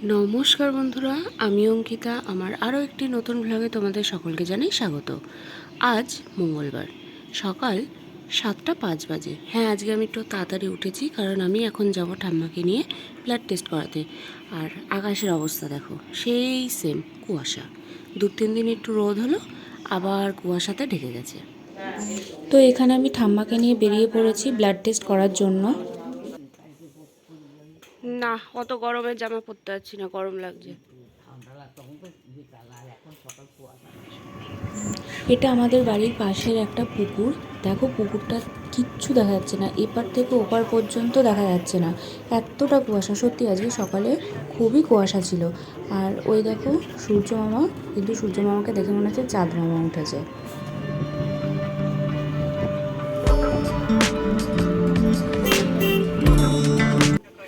নমস্কার বন্ধুরা, আমি অঙ্কিতা। আমার আরও একটি নতুন ব্লগে তোমাদের সকলকে জানাই স্বাগত। আজ মঙ্গলবার, সকাল 7:05 বাজে। হ্যাঁ, আজকে আমি একটু তাড়াতাড়ি উঠেছি, কারণ আমি এখন যাব ঠাম্মাকে নিয়ে ব্লাড টেস্ট করাতে। আর আকাশের অবস্থা দেখো, সেই সেম কুয়াশা। 2-3 দিন একটু রোদ হলো, আবার কুয়াশাতে ঢেকে গেছে। তো এখানে আমি ঠাম্মাকে নিয়ে বেরিয়ে পড়েছি ব্লাড টেস্ট করার জন্য। না, অত গরমের জামা পরতে পারছি না, গরম লাগছে। এটা আমাদের বাড়ির পাশের একটা পুকুর। দেখো, পুকুরটা কিচ্ছু দেখা যাচ্ছে না, এপার থেকে ওপার পর্যন্ত দেখা যাচ্ছে না, এতটা কুয়াশা। সত্যি আজকে সকালে খুবই কুয়াশা ছিল। আর ওই দেখো সূর্য মামা, কিন্তু সূর্য মামাকে দেখে মনে হচ্ছে চাঁদ মামা উঠেছে।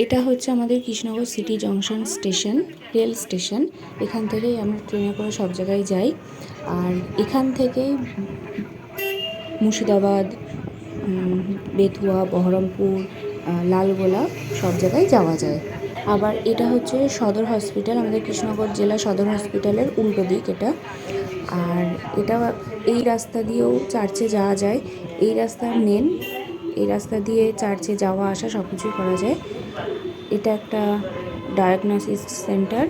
এটা হচ্ছে আমাদের Krishnanagar city junction station, rail station. এখান থেকেই আমরা ট্রেনে করে সব জায়গায় যাই। আর এখান থেকেই মুর্শিদাবাদ, বেতুয়া, বহরমপুর, লালগোলা সব জায়গায় যাওয়া যায়। আবার এটা হচ্ছে সদর হসপিটাল, আমাদের কৃষ্ণনগর জেলা সদর হসপিটালের উল্টো দিক এটা। আর এটা এই রাস্তা দিয়েও চার্চে যাওয়া যায়। এই রাস্তা মেন, এই রাস্তা দিয়ে চার্চে যাওয়া আসা সব কিছুই করা যায়। এটা একটা ডায়াগনোসিস সেন্টার।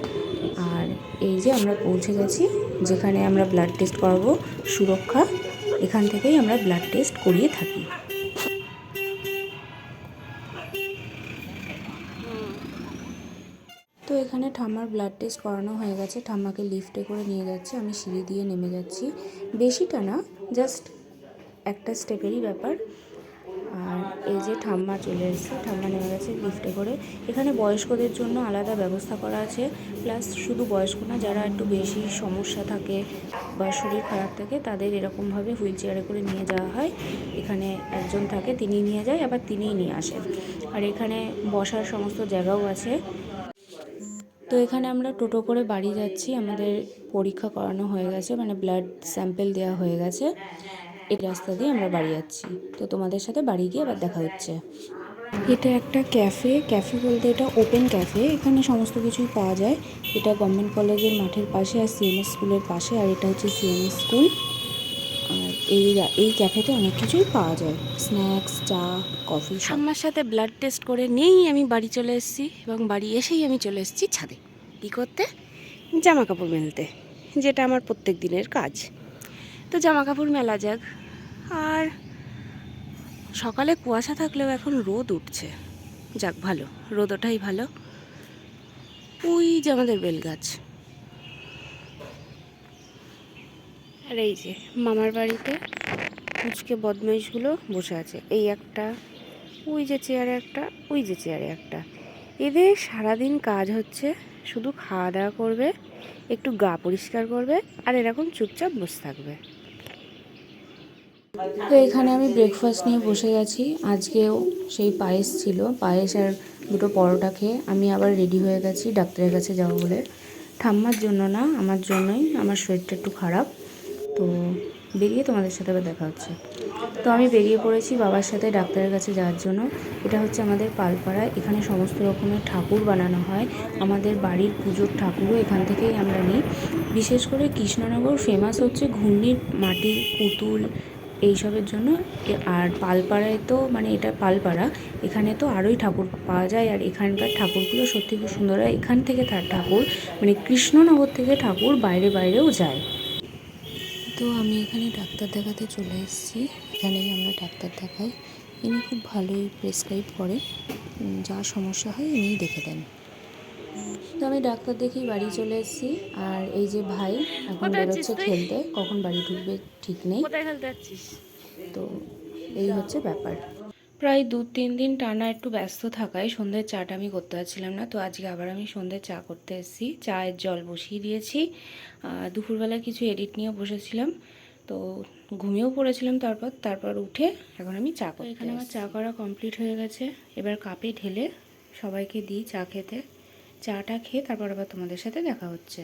আর এই যে আমরা পৌঁছে গেছি যেখানে আমরা ব্লাড টেস্ট করাবো, সুরক্ষা। এখান থেকেই আমরা ব্লাড টেস্ট করিয়ে থাকি। তো এখানে ঠাম্মার ব্লাড টেস্ট করানো হয়ে গেছে। ঠাম্মাকে লিফটে করে নিয়ে যাচ্ছে, আমি সিঁড়ি দিয়ে নেমে যাচ্ছি। বেশিটা না, জাস্ট একটা স্টেপেরই ব্যাপার। আর এই যে ঠাম্মা চলে এসেছে, ঠাম্মা নেমে গেছে লিফটে করে। এখানে বয়স্কদের জন্য আলাদা ব্যবস্থা করা আছে, প্লাস শুধু বয়স্ক না, যারা একটু বেশি সমস্যা থাকে বা শরীর খারাপ থাকে তাদের এরকমভাবে হুইল চেয়ারে করে নিয়ে যাওয়া হয়। এখানে একজন থাকে, তিনি নিয়ে যায়, আবার তিনিই নিয়ে আসেন। আর এখানে বসার সমস্ত জায়গাও আছে। তো এখানে আমরা টোটো করে বাড়ি যাচ্ছি। আমাদের পরীক্ষা করানো হয়ে গেছে, মানে ব্লাড স্যাম্পেল দেওয়া হয়ে গেছে। এই রাস্তা দিয়ে আমরা বাড়ি যাচ্ছি। তো তোমাদের সাথে বাড়ি গিয়ে আবার দেখা হচ্ছে। এটা একটা ক্যাফে। ক্যাফে বলতে এটা ওপেন ক্যাফে, এখানে সমস্ত কিছুই পাওয়া যায়। এটা গভর্নমেন্ট কলেজের মাঠের পাশে আর সিএমএস স্কুলের পাশে। আর এটা হচ্ছে সিএমএস স্কুল। আর এই ক্যাফেতে অনেক কিছুই পাওয়া যায়, স্ন্যাক্স, চা, কফি। ঠাম্মার সাথে ব্লাড টেস্ট করে নিয়েই আমি বাড়ি চলে এসেছি, এবং বাড়ি এসেই আমি চলে এসেছি ছাদে। কী করতে? জামা কাপড় মেলতে, যেটা আমার প্রত্যেক দিনের কাজ। তো জামা কাপড় মেলা যাক। আর সকালে কুয়াশা থাকলেও এখন রোদ উঠছে, যাক ভালো, রোদ ওঠাই ভালো। ওই যে আমাদের বেলগাছ। আর এই যে মামার বাড়িতে কুচকে বদমাইশগুলো বসে আছে, এই একটা, ওই যে চেয়ারে একটা, ওই যে চেয়ারে একটা। এদের সারাদিন কাজ হচ্ছে শুধু খাওয়া দাওয়া করবে, একটু গা পরিষ্কার করবে, আর এরকম চুপচাপ বসে থাকবে। তো এখানে আমি ব্রেকফাস্ট নিয়ে বসে গেছি। আজকেও সেই পায়েস ছিল, পায়েস আর দুটো পরোটা খেয়ে আমি আবার রেডি হয়ে গেছি ডাক্তারের কাছে যাবো বলে। ঠাম্মার জন্য না, আমার জন্যই। আমার শরীরটা একটু খারাপ, তো বেরিয়ে তোমাদের সাথে আবার দেখা হচ্ছে। তো আমি বেরিয়ে পড়েছি বাবার সাথে ডাক্তারের কাছে যাওয়ার জন্য। এটা হচ্ছে আমাদের পালপাড়া, এখানে সমস্ত রকমের ঠাকুর বানানো হয়। আমাদের বাড়ির পুজোর ঠাকুরও এখান থেকেই আমরা নিই। বিশেষ করে কৃষ্ণনগর ফেমাস হচ্ছে ঘূর্ণির মাটির পুতুল এইসবের জন্য। আর পালপাড়ায় তো, মানে এটা পালপাড়া, এখানে তো আরোই ঠাকুর পাওয়া যায়। আর এখানকার ঠাকুরগুলো সত্যি খুব সুন্দর হয়। এখান থেকে ঠাকুর, মানে কৃষ্ণনগর থেকে ঠাকুর বাইরেও যায়। তো আমি এখানে ডাক্তার দেখাতে চলে এসেছি। এখানেই আমরা ডাক্তার দেখাই। ইনি খুব ভালোই প্রেসক্রাইব করে, যা সমস্যা হয় ইনিই দেখে দেন। তো আমি ডাক্তার দেখেই বাড়ি চলে এসেছি। আর এই যে ভাই এখন বেরোচ্ছে খেলতে, কখন বাড়ি ঢুকবে ঠিক নেই। কোথায় খেলতে যাচ্ছিস? তো এই হচ্ছে ব্যাপার। প্রায় 2-3 দিন টানা একটু ব্যস্ত থাকায় সন্ধ্যের চাটা আমি করতে পারছিলাম না। তো আজকে আবার আমি সন্ধ্যের চা করতে এসেছি। চায়ের জল বসিয়ে দিয়েছি। দুপুরবেলা কিছু এডিট নিয়ে বসেছিলাম, তো ঘুমিয়েও পড়েছিলাম। তারপর উঠে এখন আমি চা করতে। এখানে আমার চা করা কমপ্লিট হয়ে গেছে। এবার কাপে ঢেলে সবাইকে দিই চা খেতে। চাটা খেয়ে তারপর আবার তোমাদের সাথে দেখা হচ্ছে।